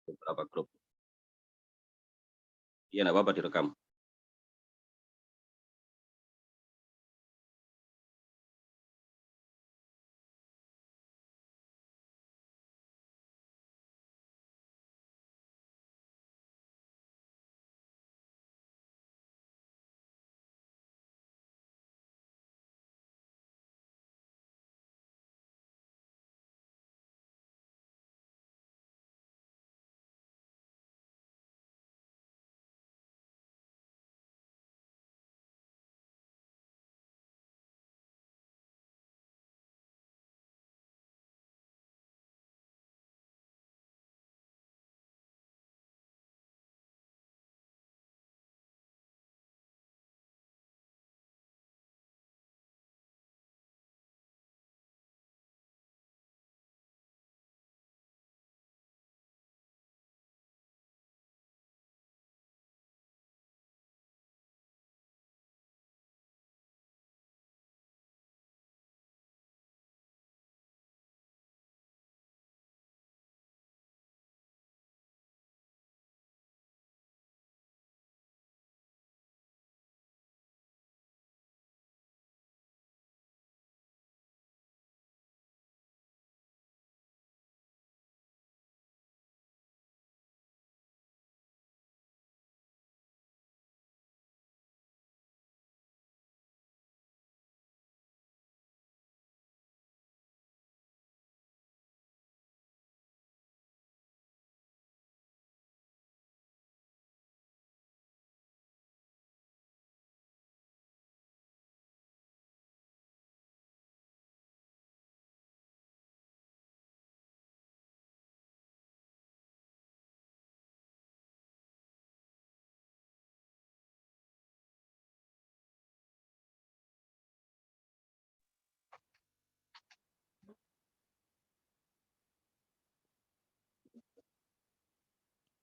beberapa grup. Iya, nggak apa-apa direkam.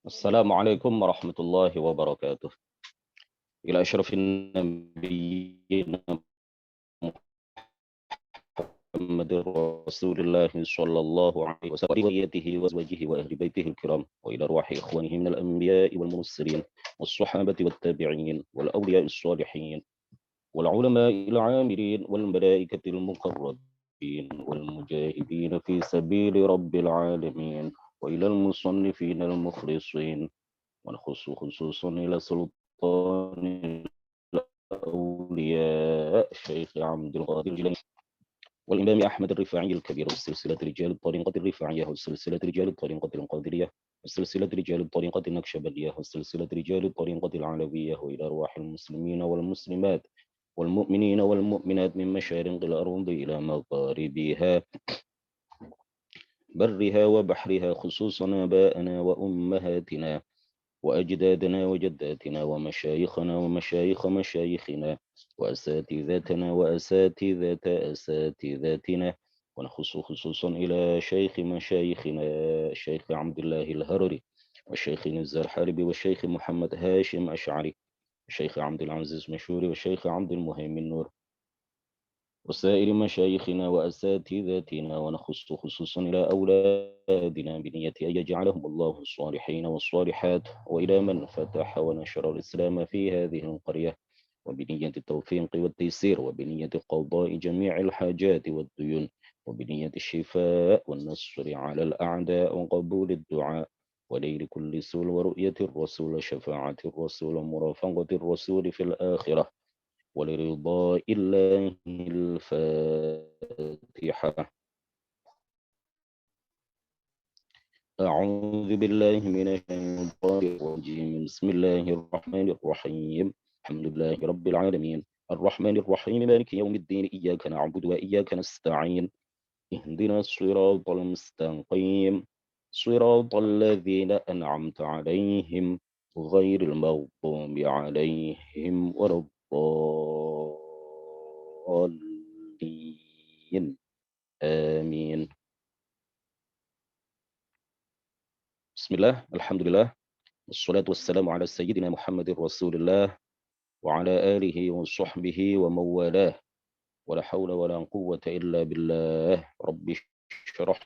Assalamualaikum warahmatullahi wabarakatuh. Ila asyrafin nabiyyin Muhammadur Rasulillah sallallahu alaihi wasallam wa waliyatihi wa azwajihi wa ahli baitihi al-kiram wa ila arwahi ikhwanihi minal anbiya'i wal mursalin was sahabati wat tabi'in wal awliya'is salihin wal ulama'il 'amilin wal malaikatil muqarrabin wal mujahidin fi sabili rabbil alamin wa ilal musannifin al mukhlisin ونخص خصوصا إلى سلطان الأولياء الشيخ عبد القادر الجيلاني والإمام أحمد الرفاعي الكبير والسلسلة رجال الطريقة الرفاعية والسلسلة رجال الطريقة القادرية والسلسلة رجال الطريقة النكشبندية والسلسلة رجال الطريقة العلوية وإلى أرواح المسلمين والمسلمات والمؤمنين والمؤمنات من مشارق الأرض إلى مغاربها برها وبحرها خصوصا آباءنا وأمهاتنا وأجدادنا وجداتنا ومشايخنا ومشايخ مشايخنا وأساتذتنا وأساتذة أساتذتنا ونخص خصوصا إلى شيخ مشايخنا الشيخ عبد الله الهرري والشيخ نزار حاربي والشيخ محمد هاشم أشعري والشيخ عبد العزيز مشهوري والشيخ عبد المهيمن نور وسائر مشايخنا وأساتذتنا ونخص خصوصا إلى أولادنا بنية أن يجعلهم الله الصالحين والصالحات وإلى من فتح ونشر الإسلام في هذه القرية وبنية التوفيق والتيسير وبنية قضاء جميع الحاجات والديون وبنية الشفاء والنصر على الأعداء وقبول الدعاء وليل كل سول ورؤية الرسول شفاعة الرسول مرافقة الرسول في الآخرة ولرضاء الله الفاتحة. أعوذ بالله من الشيطان الرجيم بسم الله الرحمن الرحيم الحمد لله رب العالمين الرحمن الرحيم مالك يوم الدين إياك نعبد وإياك نستعين اهدنا الصراط المستقيم صراط الذين أنعمت عليهم غير المغضوب عليهم ولا الضالين آمين. بسم الله الحمد لله والصلاة والسلام على سيدنا محمد رسول الله وعلى آله وصحبه ومن والاه ولا حول ولا قوة إلا بالله رب اشرح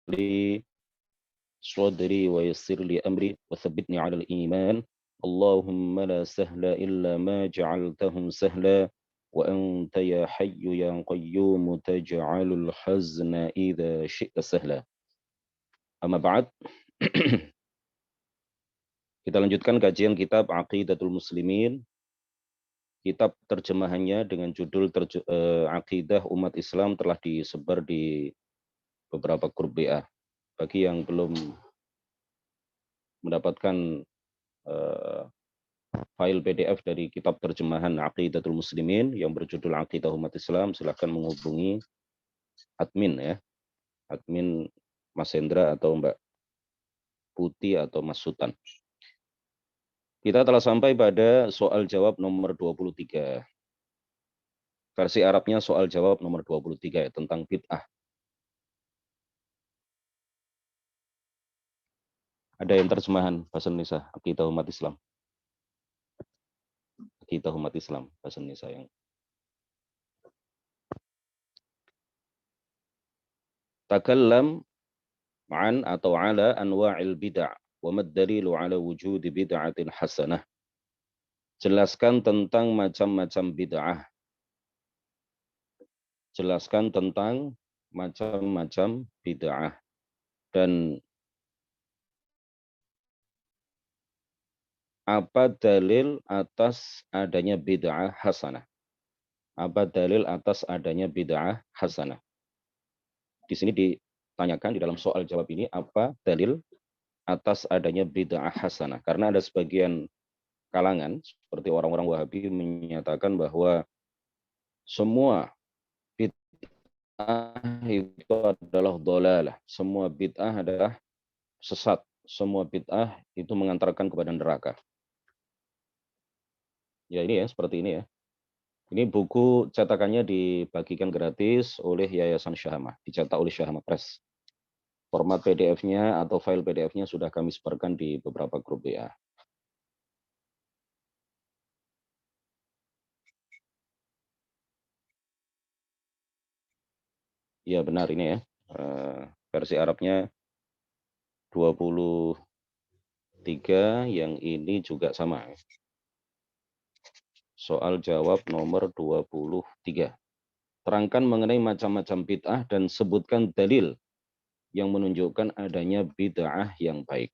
لي صدري ويسر لي أمري وثبتني على الإيمان اللهم لا سهل إلا ما جعلته سهلا وأنت يا حي يا قيوم تجعل الحزن إذا شئت سهلا. Amma ba'd. Kita lanjutkan kajian kitab Aqidatul Muslimin. Kitab terjemahannya dengan judul Aqidah Umat Islam telah disebar di beberapa grup BA. Bagi yang belum mendapatkan file PDF dari kitab terjemahan Aqidatul Muslimin yang berjudul Aqidah Umat Islam, silakan menghubungi admin ya. Admin Mas Hendra atau Mbak Putih atau Mas Sultan. Kita telah sampai pada soal jawab nomor 23. Versi Arabnya soal jawab nomor 23 ya, tentang bid'ah. Ada yang terjemahan bahasa Indonesia, Aqidah Umat Islam. Aqidah Umat Islam, bahasa Indonesia yang takallam an atau ala anwa'il bid'ah wa mad dalilu ala wujudi bid'atin hasanah. Jelaskan tentang macam-macam bid'ah. Jelaskan tentang macam-macam bid'ah dan apa dalil atas adanya bid'ah hasanah. Apa dalil atas adanya bid'ah hasanah. Di sini ditanyakan di dalam soal jawab ini apa dalil atas adanya bid'ah hasanah. Karena ada sebagian kalangan seperti orang-orang Wahabi menyatakan bahwa semua bid'ah itu adalah dhalalah. Semua bid'ah adalah sesat. Semua bid'ah itu mengantarkan kepada neraka. Ya ini ya, seperti ini ya. Ini buku cetakannya dibagikan gratis oleh Yayasan Syahamah, dicetak oleh Syahamah Press. Format PDF-nya atau file PDF-nya sudah kami sebarkan di beberapa grup WA. Ya benar ini ya. Versi Arabnya 23, yang ini juga sama. Soal jawab nomor 23. Terangkan mengenai macam-macam bid'ah dan sebutkan dalil yang menunjukkan adanya bid'ah yang baik.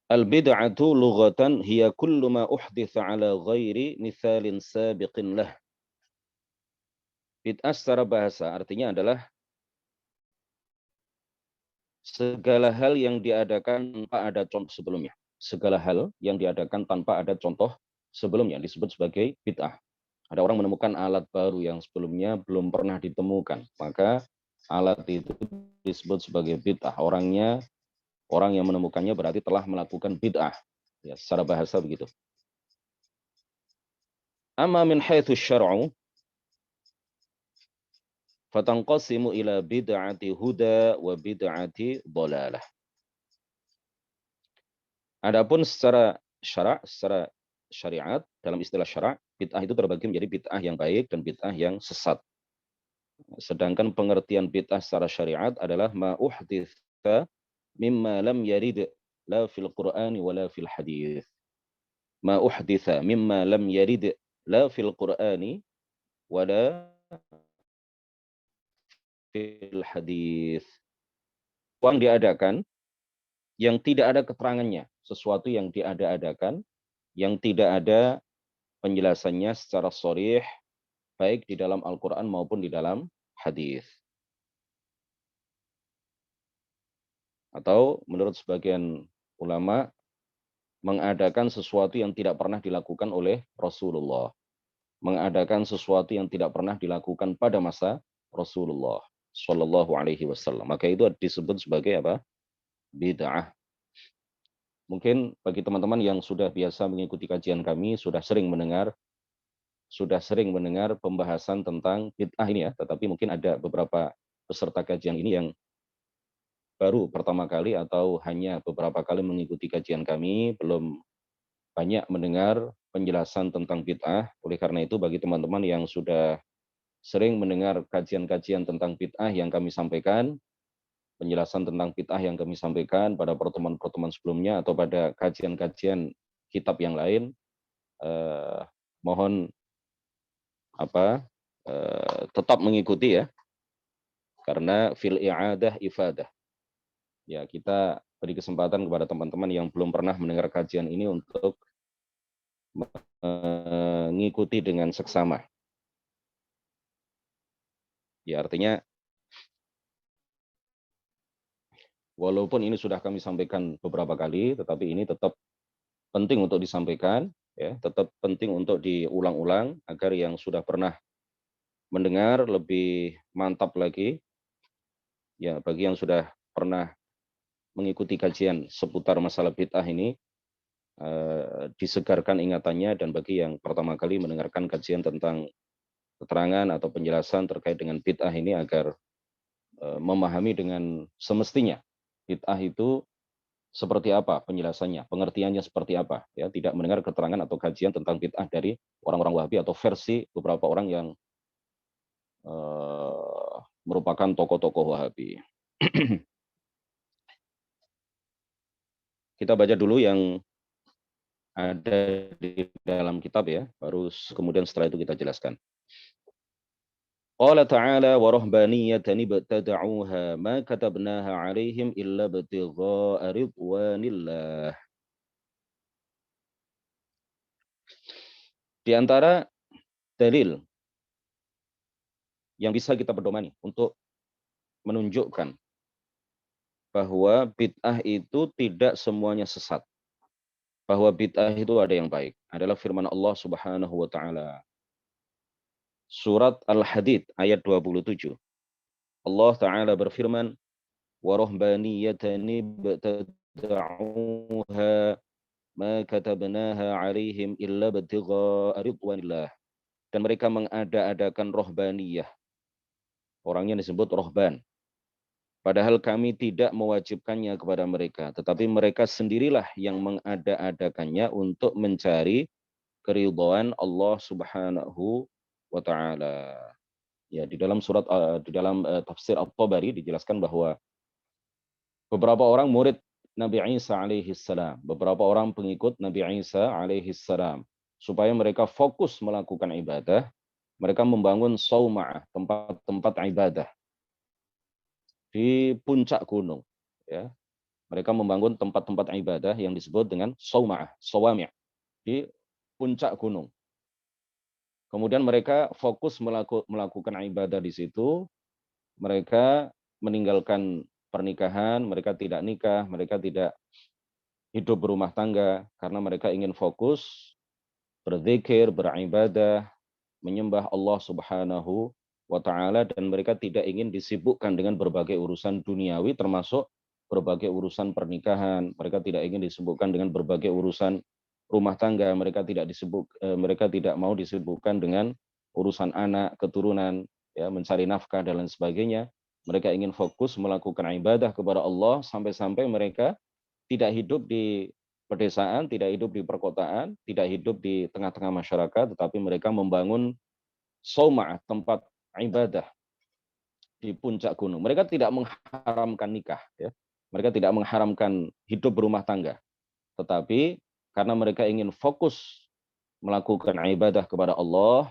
Al-bid'atu lughatan hiya kullu ma uhditha ala ghairi mithalin sabiqin lah. Bid'ah secara bahasa artinya adalah segala hal yang diadakan tanpa ada contoh sebelumnya. Segala hal yang diadakan tanpa ada contoh sebelumnya disebut sebagai bid'ah. Ada orang menemukan alat baru yang sebelumnya belum pernah ditemukan, maka alat itu disebut sebagai bid'ah. Orang yang menemukannya berarti telah melakukan bid'ah. Ya, secara bahasa begitu. Amma min haitsu syar'u fatanqasimu ila bid'ati huda wa bid'ati dhalalah. Adapun secara syariat, dalam istilah syara', bid'ah itu terbagi menjadi bid'ah yang baik dan bid'ah yang sesat. Sedangkan pengertian bid'ah secara syariat adalah ma uhditsa mimma lam yarid la fil Qur'ani wa la fil hadits. Ma uhditsa mimma lam yarid la fil Qur'ani wa la fil hadits. Yang diadakan yang tidak ada keterangannya, sesuatu yang diada-adakan yang tidak ada penjelasannya secara sharih baik di dalam Al-Qur'an maupun di dalam hadis. Atau menurut sebagian ulama mengadakan sesuatu yang tidak pernah dilakukan oleh Rasulullah. Mengadakan sesuatu yang tidak pernah dilakukan pada masa Rasulullah Shallallahu Alaihi Wasallam. Maka itu disebut sebagai apa? Bid'ah. Mungkin bagi teman-teman yang sudah biasa mengikuti kajian kami, sudah sering mendengar pembahasan tentang bid'ah ini ya. Tetapi mungkin ada beberapa peserta kajian ini yang baru pertama kali atau hanya beberapa kali mengikuti kajian kami, belum banyak mendengar penjelasan tentang bid'ah. Oleh karena itu bagi teman-teman yang sudah sering mendengar kajian-kajian tentang bid'ah yang kami sampaikan, penjelasan tentang bid'ah yang kami sampaikan pada pertemuan-pertemuan sebelumnya atau pada kajian-kajian kitab yang lain, mohon tetap mengikuti ya, karena fil i'adah ifadah. Ya, kita beri kesempatan kepada teman-teman yang belum pernah mendengar kajian ini untuk mengikuti dengan seksama. Ya, artinya walaupun ini sudah kami sampaikan beberapa kali, tetapi ini tetap penting untuk disampaikan, ya, tetap penting untuk diulang-ulang agar yang sudah pernah mendengar lebih mantap lagi. Ya, bagi yang sudah pernah mengikuti kajian seputar masalah bid'ah ini, disegarkan ingatannya, dan bagi yang pertama kali mendengarkan kajian tentang keterangan atau penjelasan terkait dengan bid'ah ini agar memahami dengan semestinya bid'ah itu seperti apa penjelasannya, pengertiannya seperti apa, ya, tidak mendengar keterangan atau kajian tentang bid'ah dari orang-orang Wahabi atau versi beberapa orang yang merupakan tokoh-tokoh Wahabi. Kita baca dulu yang ada di dalam kitab ya, baru kemudian setelah itu kita jelaskan. Qala ta'ala wa rahbaniyatan ibtada'uha ma katabnaha 'alaihim illa ibtigha'a ridwanillah. Di antara dalil yang bisa kita pedomani untuk menunjukkan bahwa bid'ah itu tidak semuanya sesat, bahwa bid'ah itu ada yang baik, adalah firman Allah Subhanahu wa taala. Surat Al-Hadid ayat 27. Allah taala berfirman, "Wa rahbaniyatan ibtada'uha ma katabnaha 'alaihim illa ibtigha'a ridwanillah." Dan mereka mengada-adakan rohbaniyah. Orangnya disebut rohban. Padahal kami tidak mewajibkannya kepada mereka, tetapi mereka sendirilah yang mengada-adakannya untuk mencari keridhaan Allah Subhanahu wa taala. Ya, di dalam tafsir At-Tabari dijelaskan bahwa beberapa orang murid Nabi Isa alaihi salam, beberapa orang pengikut Nabi Isa alaihi salam, supaya mereka fokus melakukan ibadah, mereka membangun sauma'ah, tempat-tempat ibadah di puncak gunung, ya. Mereka membangun tempat-tempat ibadah yang disebut dengan sauma'ah, sawami' di puncak gunung. Kemudian mereka fokus melakukan ibadah di situ. Mereka meninggalkan pernikahan, mereka tidak nikah, mereka tidak hidup berumah tangga karena mereka ingin fokus berzikir, beribadah, menyembah Allah Subhanahu wa taala, dan mereka tidak ingin disibukkan dengan berbagai urusan duniawi termasuk berbagai urusan pernikahan. Mereka tidak ingin disibukkan dengan berbagai urusan rumah tangga, mereka tidak mau disibukkan dengan urusan anak, keturunan, ya, mencari nafkah dan lain sebagainya. Mereka ingin fokus melakukan ibadah kepada Allah sampai-sampai mereka tidak hidup di pedesaan, tidak hidup di perkotaan, tidak hidup di tengah-tengah masyarakat, tetapi mereka membangun sauma'ah, tempat ibadah di puncak gunung. Mereka tidak mengharamkan nikah, ya. Mereka tidak mengharamkan hidup berumah tangga. Tetapi karena mereka ingin fokus melakukan ibadah kepada Allah,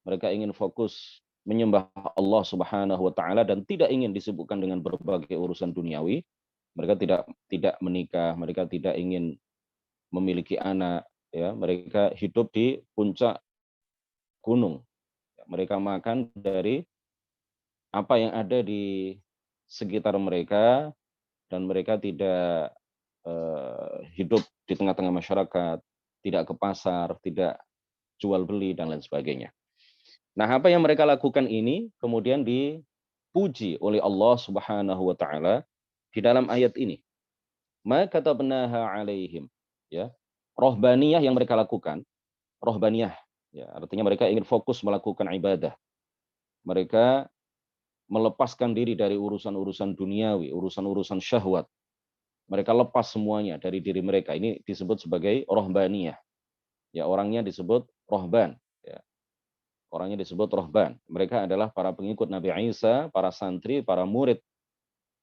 mereka ingin fokus menyembah Allah Subhanahu wa taala dan tidak ingin disibukkan dengan berbagai urusan duniawi. Mereka tidak menikah, mereka tidak ingin memiliki anak, ya. Mereka hidup di puncak gunung. Mereka makan dari apa yang ada di sekitar mereka, dan mereka tidak hidup di tengah-tengah masyarakat, tidak ke pasar, tidak jual beli dan lain sebagainya. Nah, apa yang mereka lakukan ini kemudian dipuji oleh Allah Subhanahu wa taala di dalam ayat ini. Ma katabnaha 'alaihim, ya. Rohbaniyah yang mereka lakukan, rohbaniyah, ya, artinya mereka ingin fokus melakukan ibadah. Mereka melepaskan diri dari urusan-urusan duniawi, urusan-urusan syahwat. Mereka lepas semuanya dari diri mereka. Ini disebut sebagai rohbaniyah. Ya, orangnya disebut rohban. Ya. Orangnya disebut rohban. Mereka adalah para pengikut Nabi Isa, para santri, para murid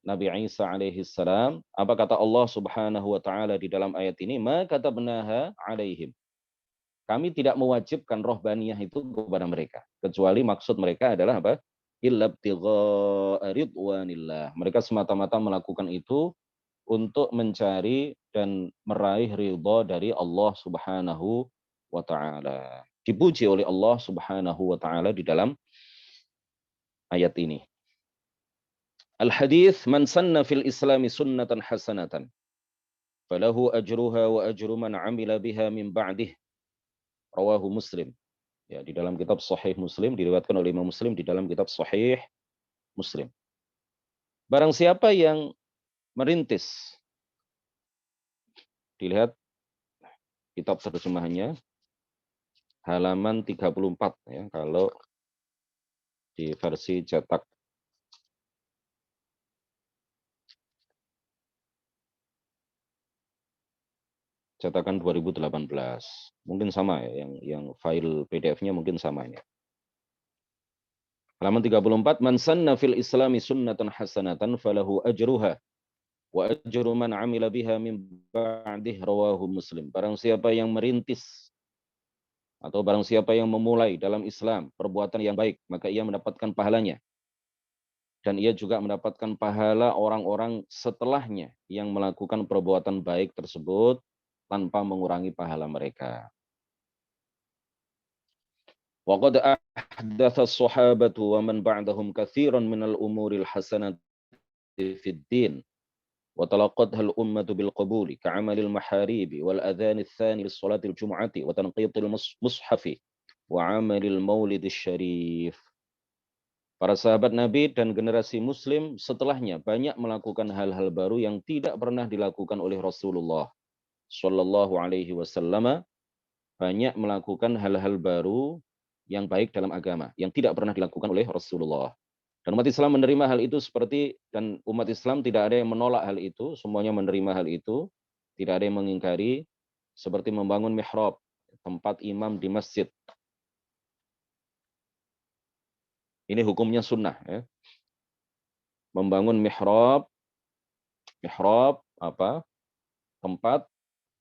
Nabi Isa alaihi salam, apa kata Allah Subhanahu wa taala di dalam ayat ini? Ma katabnaha alaihim. Kami tidak mewajibkan rohbaniyah itu kepada mereka, kecuali maksud mereka adalah apa? Illa ibtigha'a ridwanillah. Mereka semata-mata melakukan itu untuk mencari dan meraih ridha dari Allah Subhanahu wa taala. Dipuji oleh Allah Subhanahu wa taala di dalam ayat ini. Al-hadits man sanna fil islami sunnatan hasanatan falahu ajruha wa ajru man amila biha min ba'dih. Rawahu Muslim. Ya, di dalam kitab Sahih Muslim diriwayatkan oleh Imam Muslim di dalam kitab Sahih Muslim. Barang siapa yang merintis, dilihat kitab terjemahannya halaman 34 ya, kalau di versi cetak. Cetakan 2018. Mungkin sama ya, yang file PDF-nya mungkin sama ini. Halaman 34, man sanna fil islami sunnatan hasanatan falahu ajruha wa ajru man amila biha min ba'dih, rawahu Muslim. Barang siapa yang merintis atau barang siapa yang memulai dalam Islam perbuatan yang baik, maka ia mendapatkan pahalanya. Dan ia juga mendapatkan pahala orang-orang setelahnya yang melakukan perbuatan baik tersebut tanpa mengurangi pahala mereka. وقد أحدث الصحابة ومن بعدهم كثيرا من الأمور الحسنة في الدين وتلقتها الأمة بالقبول كعمل المحاريب والأذان الثاني للصلاة الجمعة وتنقيط المصحف وعمل المولد الشريف. Para sahabat Nabi dan generasi Muslim setelahnya banyak melakukan hal-hal baru yang tidak pernah dilakukan oleh Rasulullah Shallallahu Alaihi Wasallam. Banyak melakukan hal-hal baru yang baik dalam agama yang tidak pernah dilakukan oleh Rasulullah. Dan umat Islam menerima hal itu dan umat Islam tidak ada yang menolak hal itu, semuanya menerima hal itu, tidak ada yang mengingkari, seperti membangun mihrab, tempat imam di masjid. Ini hukumnya sunnah ya. Membangun mihrab tempat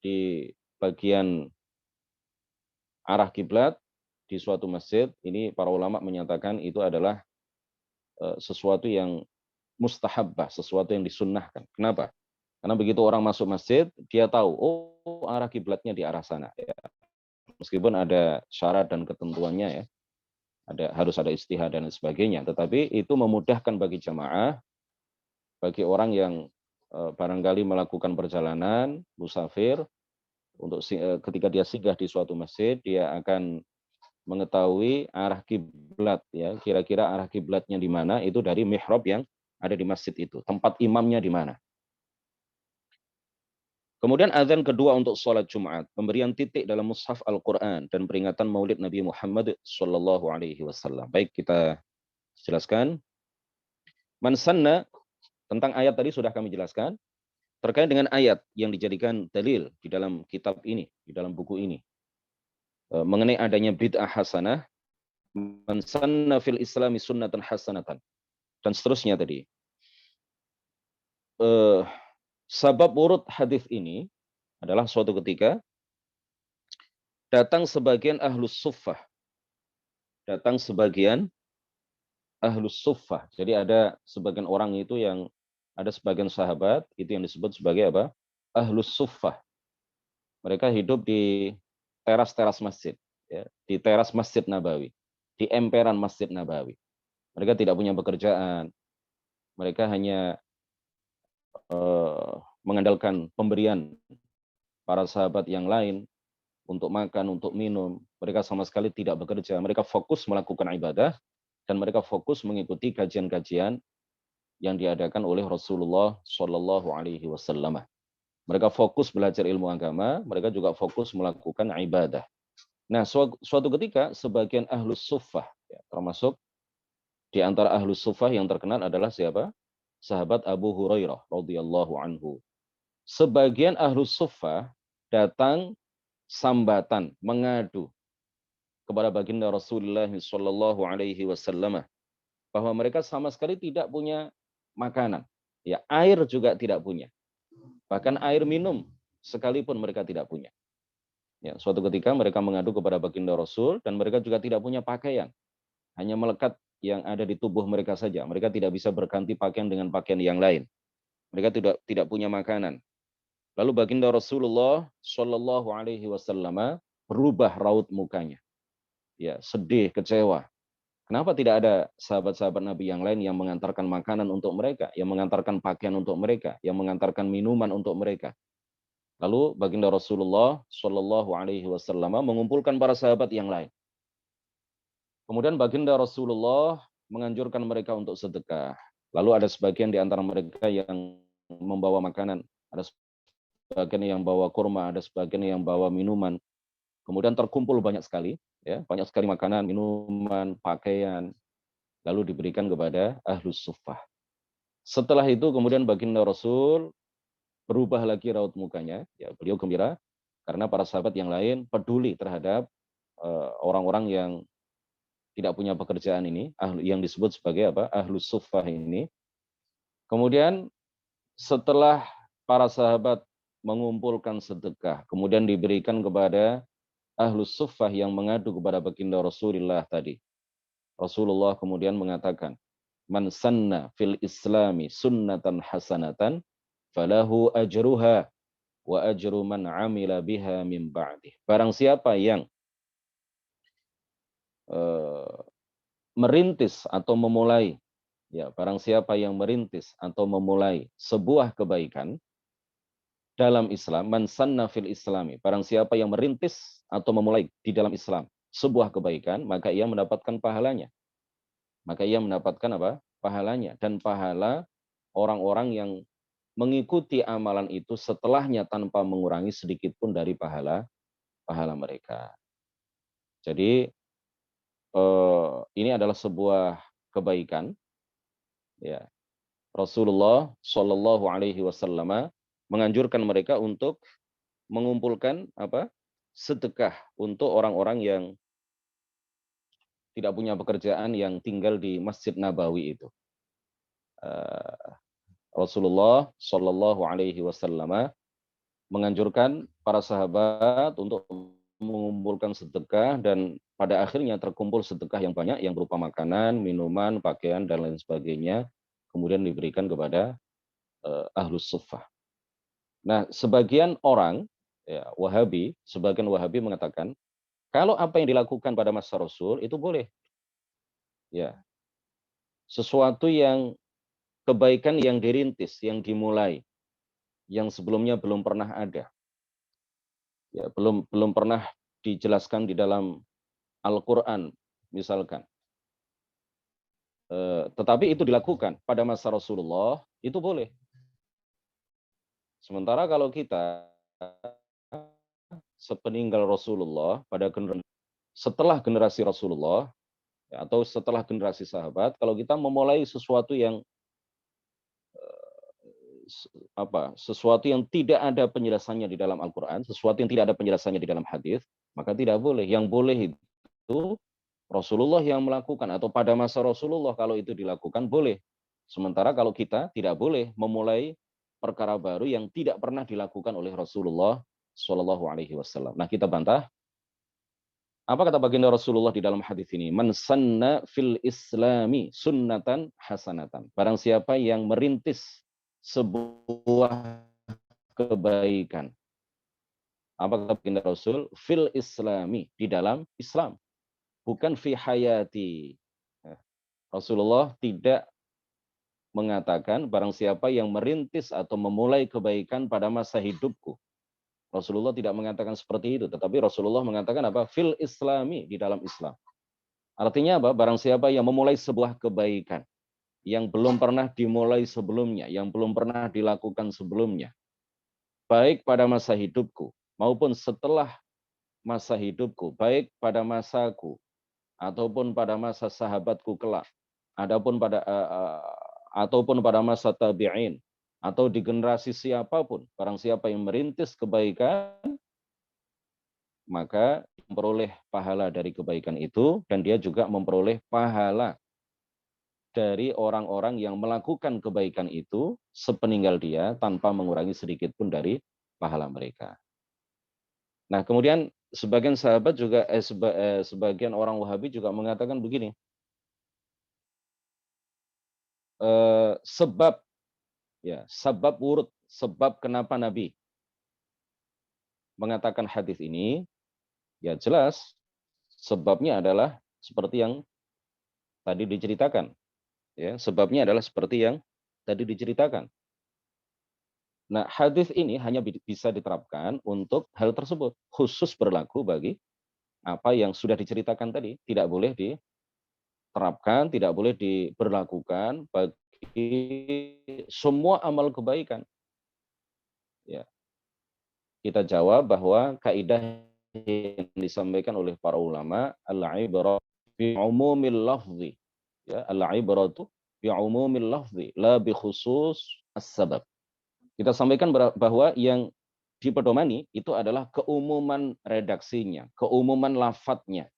di bagian arah kiblat di suatu masjid, ini para ulama menyatakan itu adalah sesuatu yang mustahabbah, sesuatu yang disunnahkan. Kenapa? Karena begitu orang masuk masjid, dia tahu, oh arah kiblatnya di arah sana. Ya. Meskipun ada syarat dan ketentuannya ya, harus ada istihad dan sebagainya. Tetapi itu memudahkan bagi jamaah, bagi orang yang barangkali melakukan perjalanan, musafir, untuk ketika dia singgah di suatu masjid, dia akan mengetahui arah kiblat ya, kira-kira arah kiblatnya di mana, itu dari mihrab yang ada di masjid itu, tempat imamnya di mana. Kemudian azan kedua untuk sholat Jumat, pemberian titik dalam mushaf Al-Quran dan peringatan Maulid Nabi Muhammad Sallallahu Alaihi Wasallam. Baik, kita jelaskan. Man sanna, tentang ayat tadi sudah kami jelaskan. Terkait dengan ayat yang dijadikan dalil di dalam kitab ini, di dalam buku ini, mengenai adanya bid'ah hasanah, man sanna fil islami sunnatan hasanatan, dan seterusnya tadi. Sabab urut hadis ini adalah suatu ketika datang sebagian ahlus suffah. Jadi ada sebagian orang itu yang ada sebagian sahabat itu yang disebut sebagai apa? Ahlus suffah. Mereka hidup di teras-teras masjid, ya, di teras Masjid Nabawi, di emperan Masjid Nabawi. Mereka tidak punya pekerjaan. Mereka hanya mengandalkan pemberian para sahabat yang lain untuk makan, untuk minum. Mereka sama sekali tidak bekerja. Mereka fokus melakukan ibadah dan mereka fokus mengikuti kajian-kajian yang diadakan oleh Rasulullah Shallallahu Alaihi Wasallam. Mereka fokus belajar ilmu agama, mereka juga fokus melakukan ibadah. Nah, suatu ketika sebagian ahlus suffah, ya, termasuk di antara ahlus suffah yang terkenal adalah siapa? Sahabat Abu Hurairah radhiyallahu anhu. Sebagian ahlus suffah datang sambatan, mengadu kepada baginda Rasulullah Shallallahu Alaihi Wasallam bahwa mereka sama sekali tidak punya makanan. Ya, air juga tidak punya. Bahkan air minum sekalipun mereka tidak punya. Ya, suatu ketika mereka mengadu kepada baginda Rasul dan mereka juga tidak punya pakaian. Hanya melekat yang ada di tubuh mereka saja. Mereka tidak bisa berganti pakaian dengan pakaian yang lain. Mereka tidak punya makanan. Lalu baginda Rasulullah Shallallahu Alaihi Wasallam berubah raut mukanya. Ya, sedih, kecewa. Kenapa tidak ada sahabat-sahabat Nabi yang lain yang mengantarkan makanan untuk mereka, yang mengantarkan pakaian untuk mereka, yang mengantarkan minuman untuk mereka? Lalu baginda Rasulullah Shallallahu Alaihi Wasallam mengumpulkan para sahabat yang lain. Kemudian baginda Rasulullah menganjurkan mereka untuk sedekah. Lalu ada sebagian di antara mereka yang membawa makanan, ada sebagian yang bawa kurma, ada sebagian yang bawa minuman. Kemudian terkumpul banyak sekali, ya, banyak sekali makanan, minuman, pakaian, lalu diberikan kepada ahlus suffah. Setelah itu kemudian baginda Rasul berubah lagi raut mukanya, ya, beliau gembira karena para sahabat yang lain peduli terhadap orang-orang yang tidak punya pekerjaan ini, yang disebut sebagai apa? Ahlus suffah ini. Kemudian setelah para sahabat mengumpulkan sedekah, kemudian diberikan kepada ahlus suffah yang mengadu kepada baginda Rasulullah tadi. Rasulullah kemudian mengatakan, "Man sanna fil islami sunnatan hasanatan, falahu ajruha wa ajru man amila biha min ba'dih." Barang siapa yang merintis atau memulai, ya, barang siapa yang merintis atau memulai sebuah kebaikan dalam Islam, man sanna fil islami, barang siapa yang merintis atau memulai di dalam Islam sebuah kebaikan, maka ia mendapatkan pahalanya. Maka ia mendapatkan apa? Pahalanya. Dan pahala orang-orang yang mengikuti amalan itu setelahnya tanpa mengurangi sedikit pun dari pahala mereka. Jadi ini adalah sebuah kebaikan, ya. Rasulullah Shallallahu Alaihi Wasallam menganjurkan mereka untuk mengumpulkan apa? Sedekah untuk orang-orang yang tidak punya pekerjaan yang tinggal di Masjid Nabawi itu. Rasulullah Shallallahu Alaihi Wasallam menganjurkan para sahabat untuk mengumpulkan sedekah dan pada akhirnya terkumpul sedekah yang banyak yang berupa makanan, minuman, pakaian dan lain sebagainya, kemudian diberikan kepada ahlus suffah. Nah, sebagian orang, ya, sebagian Wahabi mengatakan kalau apa yang dilakukan pada masa Rasul itu boleh, ya, sesuatu yang kebaikan yang dirintis, yang dimulai, yang sebelumnya belum pernah ada, ya, belum pernah dijelaskan di dalam Al-Quran, misalkan. Tetapi itu dilakukan pada masa Rasulullah, itu boleh. Sementara kalau kita sepeninggal Rasulullah, setelah generasi Rasulullah, ya, atau setelah generasi sahabat, kalau kita memulai sesuatu yang sesuatu yang tidak ada penjelasannya di dalam Al-Quran, sesuatu yang tidak ada penjelasannya di dalam hadis, maka tidak boleh. Yang boleh itu Rasulullah yang melakukan, atau pada masa Rasulullah kalau itu dilakukan boleh. Sementara kalau kita tidak boleh memulai perkara baru yang tidak pernah dilakukan oleh Rasulullah Shallallahu Alaihi Wasallam. Nah, kita bantah. Apa kata baginda Rasulullah di dalam hadis ini? Man sanna fil islami sunnatan hasanatan. Barang siapa yang merintis sebuah kebaikan. Apa kata baginda Rasul? Fil islami, di dalam Islam. Bukan fi hayati. Rasulullah tidak mengatakan barang siapa yang merintis atau memulai kebaikan pada masa hidupku. Rasulullah tidak mengatakan seperti itu, tetapi Rasulullah mengatakan apa? Fil islami, di dalam Islam. Artinya apa? Barang siapa yang memulai sebuah kebaikan yang belum pernah dimulai sebelumnya, yang belum pernah dilakukan sebelumnya, baik pada masa hidupku maupun setelah masa hidupku, baik pada masaku ataupun pada masa sahabatku kelak, ataupun pada masa tabi'in, atau di generasi siapapun, barang siapa yang merintis kebaikan, maka memperoleh pahala dari kebaikan itu, dan dia juga memperoleh pahala dari orang-orang yang melakukan kebaikan itu sepeninggal dia tanpa mengurangi sedikit pun dari pahala mereka. Nah, kemudian sebagian sahabat juga sebagian orang Wahabi juga mengatakan begini, sebab sebab wurud, sebab kenapa Nabi mengatakan hadis ini, ya jelas sebabnya adalah seperti yang tadi diceritakan. Ya, sebabnya adalah seperti yang tadi diceritakan. Nah, hadis ini hanya bisa diterapkan untuk hal tersebut, khusus berlaku bagi apa yang sudah diceritakan tadi, tidak boleh diterapkan, tidak boleh diberlakukan bagi semua amal kebaikan. Ya, kita jawab bahwa kaidah yang disampaikan oleh para ulama, al-ibrah bi umumil lafzi. Ya, al-ibratu bi umumil lafzi la bi khusus as-sabab. Kita sampaikan bahwa yang dipedomani itu adalah keumuman redaksinya, keumuman lafadznya,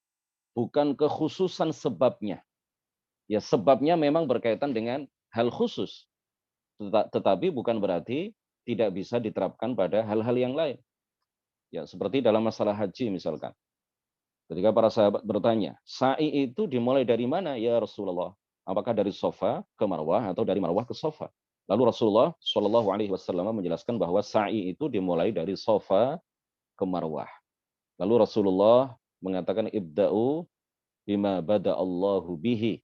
bukan kekhususan sebabnya. Ya, sebabnya memang berkaitan dengan hal khusus, tetapi bukan berarti tidak bisa diterapkan pada hal-hal yang lain. Ya, seperti dalam masalah haji misalkan. Ketika para sahabat bertanya, sa'i itu dimulai dari mana ya Rasulullah? Apakah dari Safa ke Marwah atau dari Marwah ke Safa? Lalu Rasulullah Shallallahu Alaihi Wasallam menjelaskan bahwa sa'i itu dimulai dari Safa ke Marwah. Lalu Rasulullah mengatakan ibda'u bima bada Allahu bihi.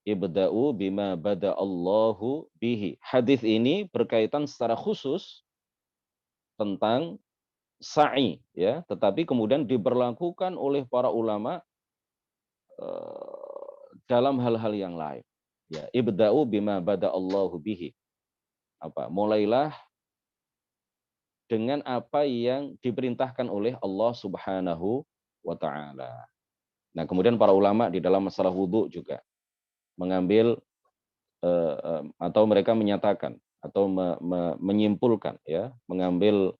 Ibda'u bima bada Allahu bihi. Hadis ini berkaitan secara khusus tentang sa'i, ya, tetapi kemudian diberlakukan oleh para ulama dalam hal-hal yang lain. Ya, ibda'u bima bada Allahu bihi. Mulailah dengan apa yang diperintahkan oleh Allah Subhanahu wa taala. Nah, kemudian para ulama di dalam masalah wudhu juga mengambil atau mereka menyatakan atau menyimpulkan, ya, mengambil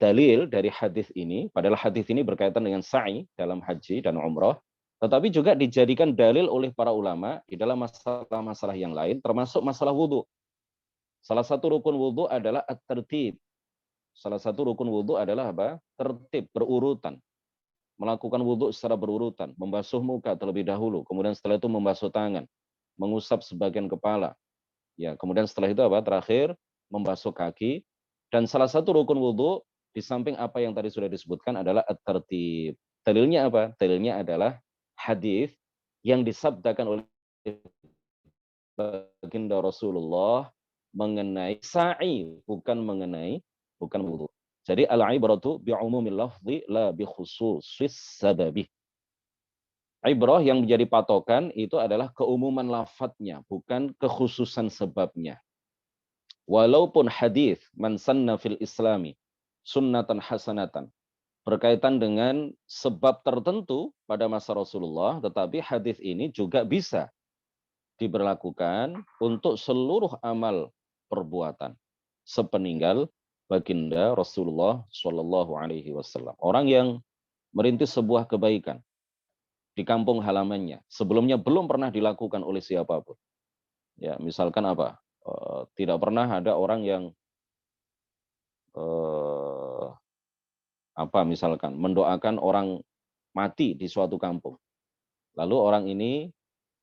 dalil dari hadis ini, padahal hadis ini berkaitan dengan sa'i dalam haji dan umrah, tetapi juga dijadikan dalil oleh para ulama di dalam masalah-masalah yang lain, termasuk masalah wudhu. Salah satu rukun wudhu adalah at-tertib. Salah satu rukun wudhu adalah apa? Tertib, berurutan. Melakukan wudhu secara berurutan, membasuh muka terlebih dahulu, kemudian setelah itu membasuh tangan, mengusap sebagian kepala. Ya, kemudian setelah itu apa? Terakhir membasuh kaki. Dan salah satu rukun wudhu di samping apa yang tadi sudah disebutkan adalah at-tertib. Dalilnya apa? Dalilnya adalah hadis yang disabdakan oleh baginda Rasulullah mengenai sa'i, bukan wudhu. Jadi al-ibratu bi'umumil lafzi la bi khususis sababi. Ibrah yang menjadi patokan itu adalah keumuman lafadznya, bukan kekhususan sebabnya. Walaupun hadis man sanna fil islami sunnatan hasanatan berkaitan dengan sebab tertentu pada masa Rasulullah, tetapi hadis ini juga bisa diberlakukan untuk seluruh amal perbuatan sepeninggal baginda Rasulullah Shallallahu Alaihi Wasallam. Orang yang merintis sebuah kebaikan di kampung halamannya sebelumnya belum pernah dilakukan oleh siapapun. Ya, misalkan apa? Tidak pernah ada orang yang misalkan mendoakan orang mati di suatu kampung. Lalu orang ini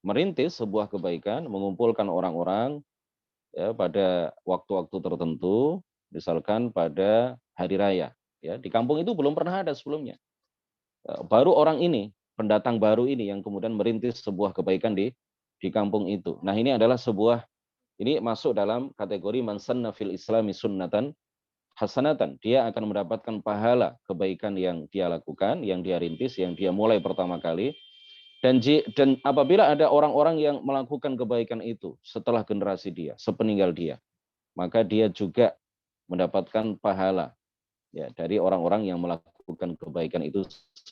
merintis sebuah kebaikan, mengumpulkan orang-orang, ya, pada waktu-waktu tertentu, misalkan pada hari raya. Ya, di kampung itu belum pernah ada sebelumnya. Baru orang ini, pendatang baru ini yang kemudian merintis sebuah kebaikan di kampung itu. Nah, ini masuk dalam kategori man sanna fil islami sunnatan hasanatan. Dia akan mendapatkan pahala kebaikan yang dia lakukan, yang dia rintis, yang dia mulai pertama kali. Dan apabila ada orang-orang yang melakukan kebaikan itu setelah generasi dia, sepeninggal dia, maka dia juga mendapatkan pahala, ya, dari orang-orang yang melakukan kebaikan itu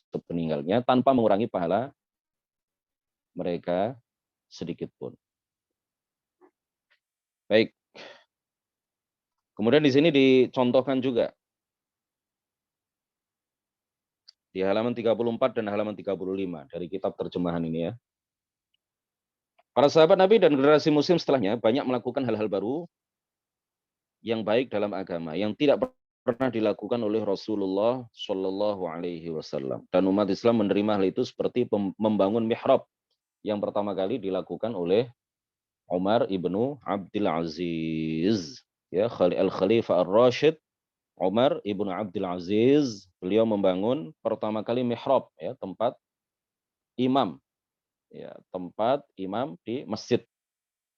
sepeninggalnya tanpa mengurangi pahala mereka sedikit pun. Baik. Kemudian di sini dicontohkan juga di halaman 34 dan halaman 35 dari kitab terjemahan ini, ya. Para sahabat Nabi dan generasi muslim setelahnya banyak melakukan hal-hal baru yang baik dalam agama yang tidak pernah dilakukan oleh Rasulullah Shallallahu Alaihi Wasallam, dan umat Islam menerima hal itu seperti membangun mihrab yang pertama kali dilakukan oleh Umar ibnu Abdul Aziz, ya, Al-Khalifah Ar-Rashid Umar ibnu Abdul Aziz. Beliau membangun pertama kali mihrab, ya, tempat imam, ya, tempat imam di masjid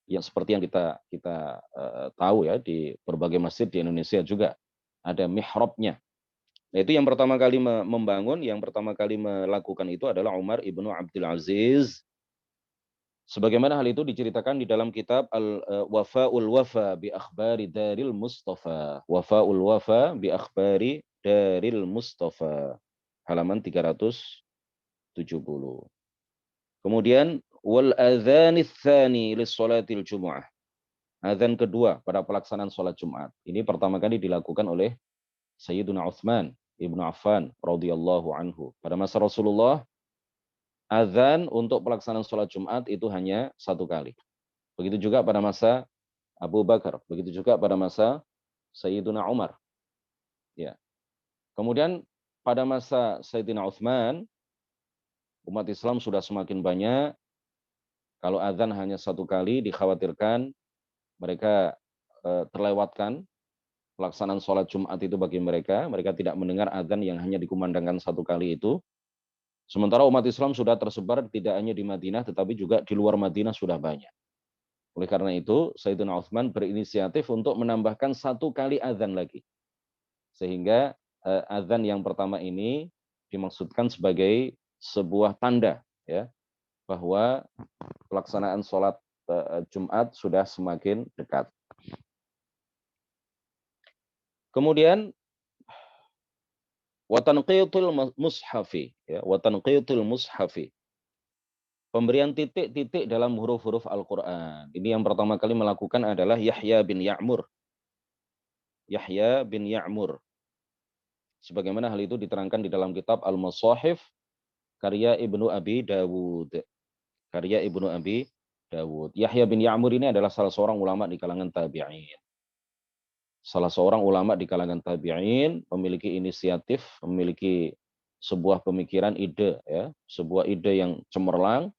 yang seperti yang kita tahu, ya, di berbagai masjid di Indonesia juga ada mihrabnya. Nah, itu yang pertama kali membangun, yang pertama kali melakukan itu adalah Umar ibnu Abdul Aziz. Sebagaimana hal itu diceritakan di dalam kitab Al-Wafa'ul Wafa bi Akhbari Daril Mustafa. Wafa'ul Wafa bi Akhbari Daril Mustafa. Halaman 370. Kemudian wal adzanits tsani lis salatil Jumu'ah. Azan kedua pada pelaksanaan sholat Jumat. Ini pertama kali dilakukan oleh Sayyiduna Utsman ibnu Affan radhiyallahu anhu. Pada masa Rasulullah, azan untuk pelaksanaan sholat Jumat itu hanya satu kali. Begitu juga pada masa Abu Bakar, begitu juga pada masa Sayyiduna Umar. Ya. Kemudian pada masa Sayyidina Utsman, umat Islam sudah semakin banyak. Kalau azan hanya satu kali, dikhawatirkan mereka terlewatkan pelaksanaan sholat Jumat itu bagi mereka. Mereka tidak mendengar azan yang hanya dikumandangkan satu kali itu. Sementara umat Islam sudah tersebar tidak hanya di Madinah, tetapi juga di luar Madinah sudah banyak. Oleh karena itu, Sayyidina Utsman berinisiatif untuk menambahkan satu kali azan lagi. Sehingga azan yang pertama ini dimaksudkan sebagai sebuah tanda, ya, bahwa pelaksanaan sholat Jumat sudah semakin dekat. Kemudian watanqitul mushafi, ya, watanqitul mushafi. Pemberian titik-titik dalam huruf-huruf Al-Qur'an. Ini yang pertama kali melakukan adalah Yahya bin Ya'mur. Yahya bin Ya'mur. Sebagaimana hal itu diterangkan di dalam kitab Al-Masahif karya Ibnu Abi Dawud. Karya Ibnu Abi Dawud. Yahya bin Ya'mur ini adalah salah seorang ulama di kalangan tabi'in. Salah seorang ulama di kalangan tabi'in, memiliki inisiatif, memiliki sebuah pemikiran, ide, ya, sebuah ide yang cemerlang,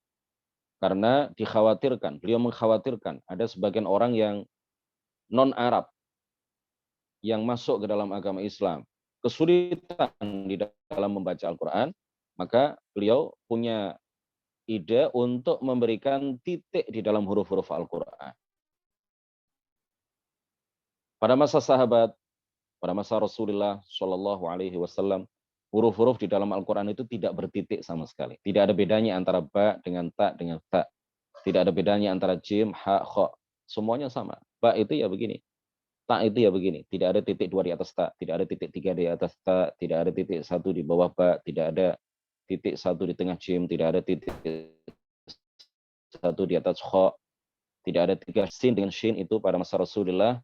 karena dikhawatirkan, beliau mengkhawatirkan ada sebagian orang yang non-Arab yang masuk ke dalam agama Islam, kesulitan di dalam membaca Al-Quran, maka beliau punya ide untuk memberikan titik di dalam huruf-huruf Al-Quran. Pada masa sahabat, pada masa Rasulullah Shallallahu Alaihi Wasallam, huruf-huruf di dalam Al-Quran itu tidak bertitik sama sekali. Tidak ada bedanya antara ba dengan ta dengan ta. Tidak ada bedanya antara jim, ha, kha. Semuanya sama. Ba itu ya begini. Ta itu ya begini. Tidak ada titik dua di atas ta. Tidak ada titik tiga di atas ta. Tidak ada titik satu di bawah ba. Tidak ada titik satu di tengah jim. Tidak ada titik satu di atas kha. Tidak ada tiga sin dengan shin. Itu pada masa Rasulullah,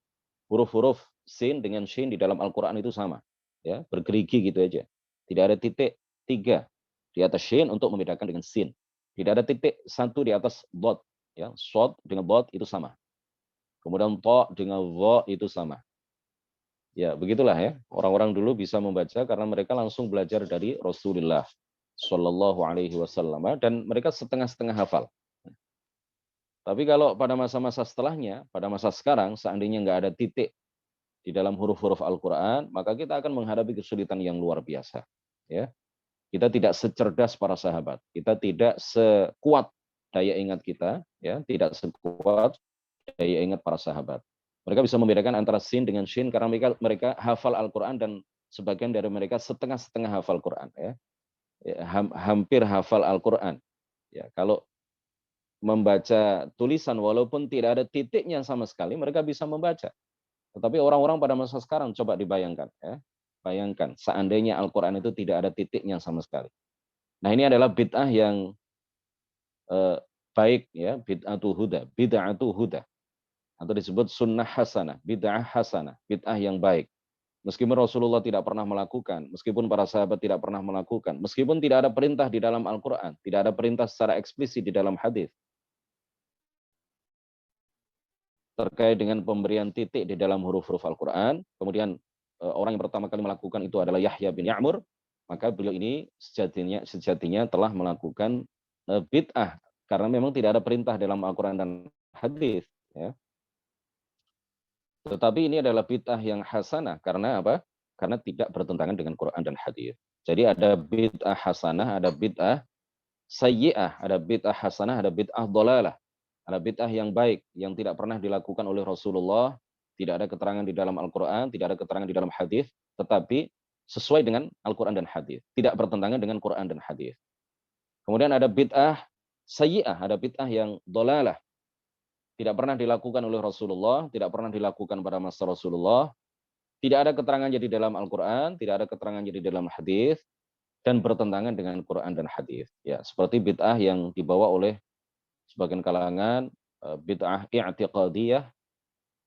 huruf-huruf sin dengan shin di dalam Al-Quran itu sama. Ya, bergerigi gitu aja. Tidak ada titik tiga di atas shin untuk membedakan dengan sin. Tidak ada titik satu di atas dot. Ya, shod dengan dot itu sama. Kemudian to dengan dha itu sama. Ya, begitulah ya. Orang-orang dulu bisa membaca karena mereka langsung belajar dari Rasulullah Shallallahu Alaihi Wasallam, dan mereka setengah-setengah hafal. Tapi kalau pada masa-masa setelahnya, pada masa sekarang, seandainya nggak ada titik di dalam huruf-huruf Al-Quran, maka kita akan menghadapi kesulitan yang luar biasa. Ya, kita tidak secerdas para sahabat, kita tidak sekuat daya ingat kita, ya, tidak sekuat daya ingat para sahabat. Mereka bisa membedakan antara sin dengan shin karena mereka hafal Al-Quran, dan sebagian dari mereka setengah-setengah hafal Quran. Ya. Hampir hafal Al-Quran. Ya, kalau membaca tulisan walaupun tidak ada titiknya sama sekali, mereka bisa membaca. Tetapi orang-orang pada masa sekarang, coba dibayangkan, ya. Bayangkan seandainya Al-Quran itu tidak ada titiknya sama sekali. Nah, ini adalah bid'ah yang baik, ya, bid'atu huda, atau disebut sunnah hasanah, bid'ah hasanah, bid'ah yang baik. Meskipun Rasulullah tidak pernah melakukan, meskipun para sahabat tidak pernah melakukan, meskipun tidak ada perintah di dalam Al-Quran, tidak ada perintah secara eksplisit di dalam hadis, terkait dengan pemberian titik di dalam huruf-huruf Al-Quran. Kemudian orang yang pertama kali melakukan itu adalah Yahya bin Ya'mur. Maka beliau ini sejatinya telah melakukan bid'ah. Karena memang tidak ada perintah dalam Al-Quran dan hadis. Ya. Tetapi ini adalah bid'ah yang hasanah. Karena apa? Karena tidak bertentangan dengan Quran dan hadis. Jadi ada bid'ah hasanah, ada bid'ah sayyi'ah, ada bid'ah hasanah, ada bid'ah dhalalah. Ada bid'ah yang baik, yang tidak pernah dilakukan oleh Rasulullah, tidak ada keterangan di dalam Al-Quran, tidak ada keterangan di dalam hadis, tetapi sesuai dengan Al-Quran dan hadis, tidak bertentangan dengan Quran dan hadis. Kemudian ada bid'ah sayyi'ah, ada bid'ah yang dhalalah, tidak pernah dilakukan oleh Rasulullah, tidak pernah dilakukan pada masa Rasulullah, tidak ada keterangannya di dalam Al-Quran, tidak ada keterangannya di dalam hadis, dan bertentangan dengan Quran dan hadis. Ya, seperti bid'ah yang dibawa oleh sebagian kalangan, bid'ah i'tiqadiyah,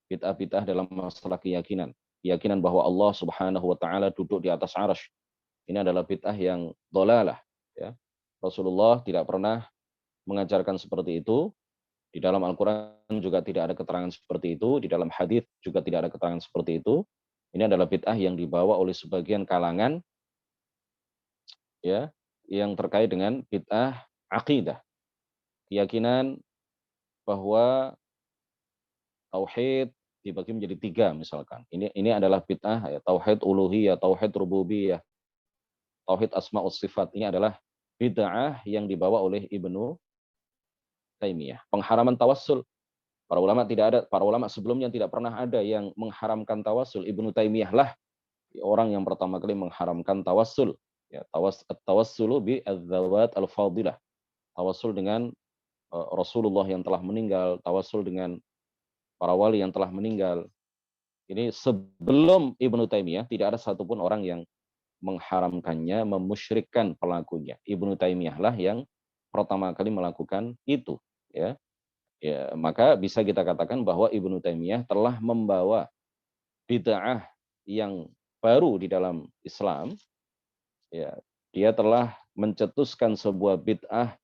bid'ah-bid'ah dalam masalah keyakinan. Keyakinan bahwa Allah Subhanahu wa taala duduk di atas arsy. Ini adalah bid'ah yang dhalalah, ya. Rasulullah tidak pernah mengajarkan seperti itu. Di dalam Al-Qur'an juga tidak ada keterangan seperti itu, di dalam hadis juga tidak ada keterangan seperti itu. Ini adalah bid'ah yang dibawa oleh sebagian kalangan, ya, yang terkait dengan bid'ah aqidah. Keyakinan bahwa tauhid dibagi menjadi tiga misalkan. Ini adalah bid'ah, ya, tauhid uluhiyah, tauhid rububiyah, tauhid asma wa sifat. Ini adalah bid'ah yang dibawa oleh Ibnu Taimiyah. Pengharaman tawassul. Para ulama sebelumnya tidak pernah ada yang mengharamkan tawassul. Ibnu Taimiyah lah orang yang pertama kali mengharamkan tawassul. Ya, tawassulu bi adzawat al-fadilah. Tawassul dengan Rasulullah yang telah meninggal, tawassul dengan para wali yang telah meninggal. Ini sebelum Ibnu Taimiyah tidak ada satupun orang yang mengharamkannya, memusyrikkan pelakunya. Ibnu Taimiyah lah yang pertama kali melakukan itu. Ya, ya, maka bisa kita katakan bahwa Ibnu Taimiyah telah membawa bid'ah yang baru di dalam Islam. Ya, dia telah mencetuskan sebuah bid'ah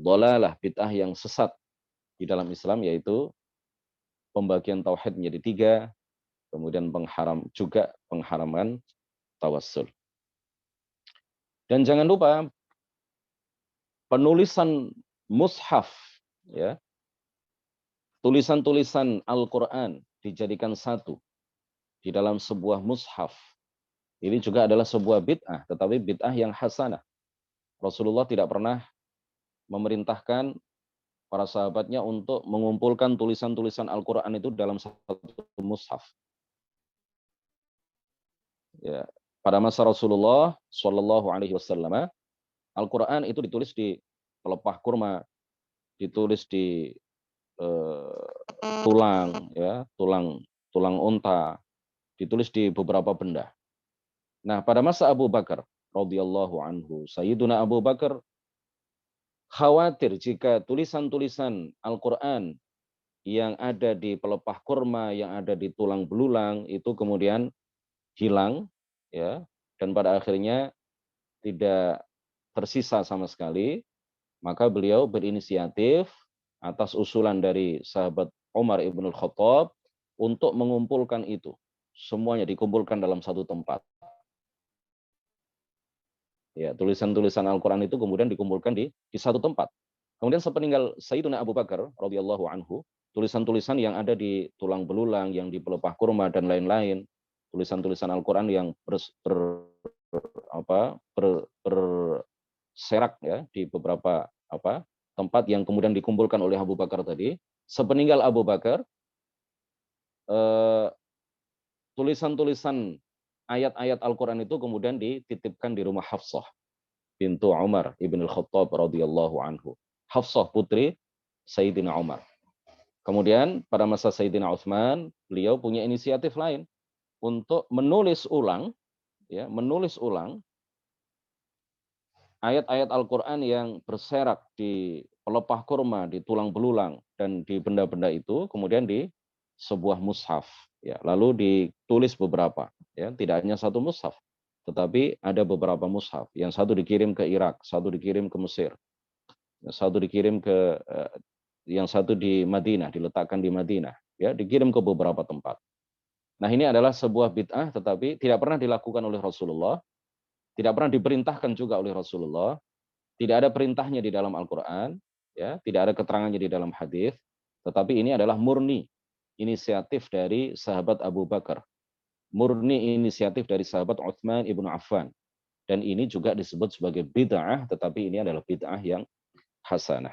dhalalah, bid'ah yang sesat di dalam Islam, yaitu pembagian tauhid menjadi tiga, kemudian pengharaman tawassul. Dan jangan lupa penulisan mushaf, ya, tulisan-tulisan Al-Quran dijadikan satu di dalam sebuah mushaf. Ini juga adalah sebuah bid'ah, tetapi bid'ah yang hasanah. Rasulullah tidak pernah memerintahkan para sahabatnya untuk mengumpulkan tulisan-tulisan Al-Quran itu dalam satu mushaf. Ya, pada masa Rasulullah Shallallahu Alaihi Wasallam, Al-Quran itu ditulis di pelepah kurma, ditulis di tulang, ya, tulang unta, ditulis di beberapa benda. Nah, pada masa Abu Bakar radhiyallahu anhu, Sayyiduna Abu Bakar khawatir jika tulisan-tulisan Al-Quran yang ada di pelepah kurma, yang ada di tulang belulang itu kemudian hilang, ya, dan pada akhirnya tidak tersisa sama sekali. Maka beliau berinisiatif atas usulan dari sahabat Umar ibn al-Khattab untuk mengumpulkan itu. Semuanya dikumpulkan dalam satu tempat. Ya, tulisan-tulisan Al-Quran itu kemudian dikumpulkan di satu tempat. Kemudian sepeninggal Sayyidina Abu Bakar radhiyallahu anhu, tulisan-tulisan yang ada di tulang belulang, yang di pelepah kurma dan lain-lain, tulisan-tulisan Al-Quran yang berserak, ya, di beberapa tempat yang kemudian dikumpulkan oleh Abu Bakar tadi. Sepeninggal Abu Bakar, tulisan-tulisan ayat-ayat Al-Quran itu kemudian dititipkan di rumah Hafsah bintu Umar ibn al-Khattab radhiyallahu anhu. Hafsah putri Sayyidina Umar. Kemudian pada masa Sayyidina Utsman, beliau punya inisiatif lain untuk menulis ulang, ya, menulis ulang ayat-ayat Al-Quran yang berserak di pelepah kurma, di tulang belulang, dan di benda-benda itu, kemudian di sebuah mushaf. Ya, lalu ditulis beberapa, ya, tidak hanya satu mushaf, tetapi ada beberapa mushaf. Yang satu dikirim ke Irak, satu dikirim ke Mesir, satu dikirim ke yang satu di Madinah, diletakkan di Madinah, ya, dikirim ke beberapa tempat. Nah, ini adalah sebuah bid'ah tetapi tidak pernah dilakukan oleh Rasulullah, tidak pernah diperintahkan juga oleh Rasulullah, tidak ada perintahnya di dalam Al-Qur'an, ya, tidak ada keterangannya di dalam hadis, tetapi ini adalah murni inisiatif dari sahabat Abu Bakar, murni inisiatif dari sahabat Utsman ibnu Affan. Dan ini juga disebut sebagai bid'ah, tetapi ini adalah bid'ah yang hasanah.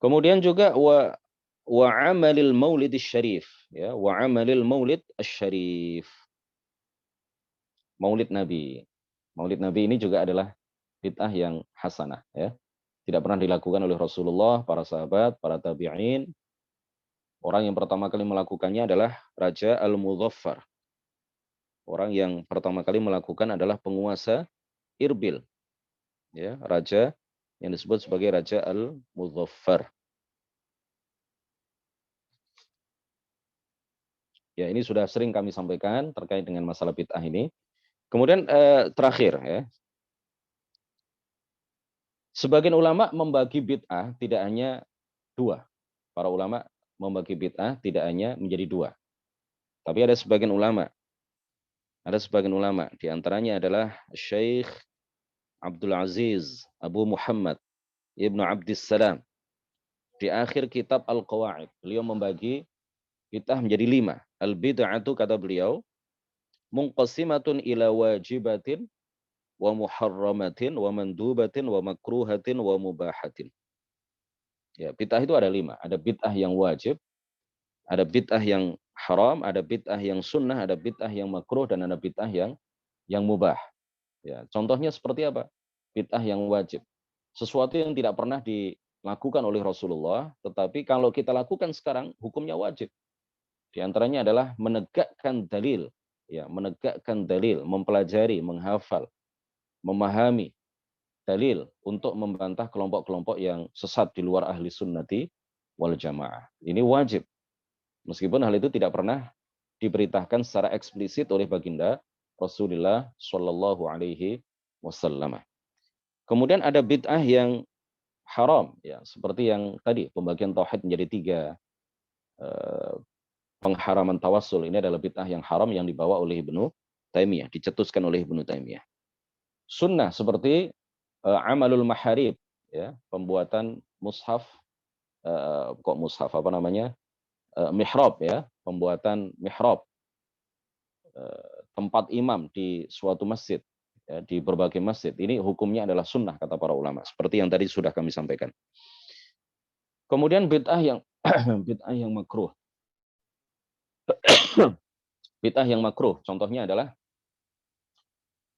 Kemudian juga wa amalil maulid syarif, ya, wa amalil maulid syarif. Maulid Nabi. Maulid Nabi ini juga adalah bid'ah yang hasanah, ya. Tidak pernah dilakukan oleh Rasulullah, para sahabat, para tabi'in. Orang yang pertama kali melakukannya adalah Raja Al-Mudhaffar. Orang yang pertama kali melakukan adalah penguasa Irbil, ya, raja yang disebut sebagai Raja Al-Mudhaffar. Ya, ini sudah sering kami sampaikan terkait dengan masalah bid'ah ini. Kemudian terakhir, ya, sebagian ulama membagi bid'ah tidak hanya dua. Para ulama membagi bid'ah tidak hanya menjadi dua. Tapi ada sebagian ulama. Ada sebagian ulama. Di antaranya adalah Syekh Abdul Aziz Abu Muhammad Ibnu Abdissalam. Di akhir kitab Al-Qawaid, beliau membagi bid'ah menjadi 5. Al-bid'atu, kata beliau, munqasimatun ila wajibatin wa muharramatin wa mandubatin wa makruhatin wa mubahatin. Ya, bid'ah itu ada 5. Ada bid'ah yang wajib, ada bid'ah yang haram, ada bid'ah yang sunnah, ada bid'ah yang makruh, dan ada bid'ah yang mubah. Ya, contohnya seperti apa? Bid'ah yang wajib. Sesuatu yang tidak pernah dilakukan oleh Rasulullah, tetapi kalau kita lakukan sekarang, hukumnya wajib. Di antaranya adalah menegakkan dalil, ya, menegakkan dalil, mempelajari, menghafal, memahami dalil untuk membantah kelompok-kelompok yang sesat di luar ahli sunnati wal jamaah. Ini wajib. Meskipun hal itu tidak pernah diberitakan secara eksplisit oleh baginda Rasulullah Shallallahu Alaihi Wasallam. Kemudian ada bid'ah yang haram, ya, seperti yang tadi pembagian tauhid menjadi 3, pengharaman tawassul, ini adalah bid'ah yang haram yang dibawa oleh Ibnu Taimiyah, dicetuskan oleh Ibnu Taimiyah. Sunnah seperti amalul maharib, ya, pembuatan mushaf, kok mushaf apa namanya, mihrab, ya, pembuatan mihrab, tempat imam di suatu masjid, ya, di berbagai masjid. Ini hukumnya adalah sunnah kata para ulama, seperti yang tadi sudah kami sampaikan. Kemudian bid'ah yang bid'ah yang makruh. Bid'ah yang makruh contohnya adalah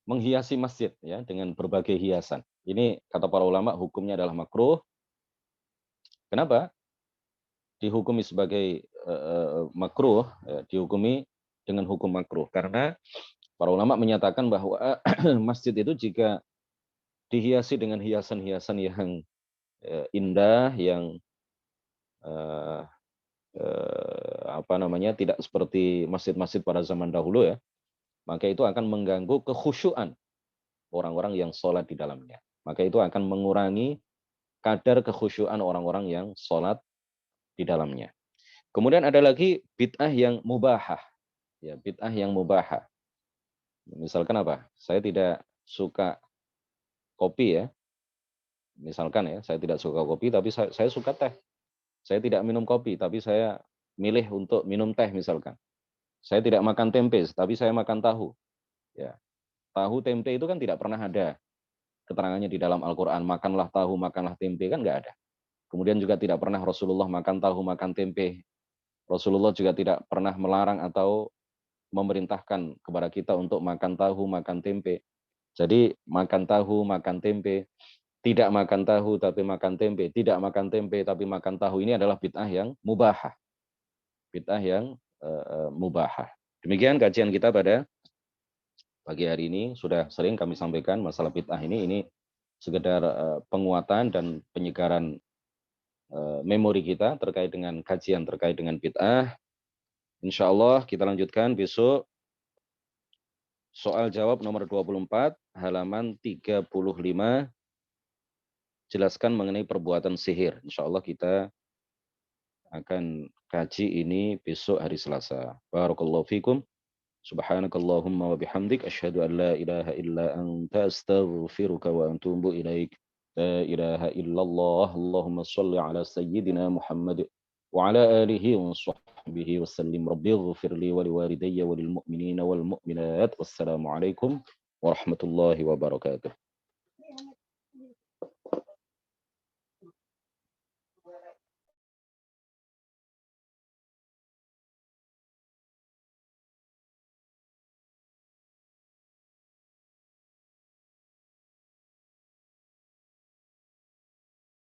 menghiasi masjid, ya, dengan berbagai hiasan. Ini kata para ulama hukumnya adalah makruh. Kenapa? Dihukumi sebagai makruh, ya, dihukumi dengan hukum makruh karena para ulama menyatakan bahwa masjid itu jika dihiasi dengan hiasan-hiasan yang indah, yang apa namanya, tidak seperti masjid-masjid pada zaman dahulu, ya, maka itu akan mengganggu kekhusyuan orang-orang yang sholat di dalamnya. Maka itu akan mengurangi kadar kekhusyuan orang-orang yang sholat di dalamnya. Kemudian ada lagi bid'ah yang mubahah, ya, bid'ah yang mubahah. Misalkan apa? Saya tidak suka kopi, ya. Misalkan, ya, saya tidak suka kopi tapi saya suka teh. Saya tidak minum kopi tapi saya milih untuk minum teh misalkan. Saya tidak makan tempe tapi saya makan tahu. Ya. Tahu tempe itu kan tidak pernah ada keterangannya di dalam Al-Qur'an, makanlah tahu, makanlah tempe, kan nggak ada. Kemudian juga tidak pernah Rasulullah makan tahu, makan tempe. Rasulullah juga tidak pernah melarang atau memerintahkan kepada kita untuk makan tahu, makan tempe. Jadi makan tahu, makan tempe, tidak makan tahu tapi makan tempe, tidak makan tempe tapi makan tahu, ini adalah bid'ah yang mubahah. Bid'ah yang mubahah. Demikian kajian kita pada pagi hari ini. Sudah sering kami sampaikan masalah bid'ah ini sekedar penguatan dan penyegaran memori kita terkait dengan kajian terkait dengan bid'ah. Insya Allah kita lanjutkan besok soal jawab nomor 24 halaman 35 jelaskan mengenai perbuatan sihir. Insya Allah kita akan kaji ini besok hari Selasa. Barakallahu fikum. Subhanakallahumma wa bihamdik asyhadu an la ilaha illa anta astaghfiruka wa atubu ilaik. La ilaha illallah. Allahumma shalli ala sayyidina Muhammad wa ala alihi wa sahbihi wa sallim. Rabbi ighfir li wa liwalidayya wa lil mu'minina wal mu'minat. Wassalamu alaikum warahmatullahi wabarakatuh.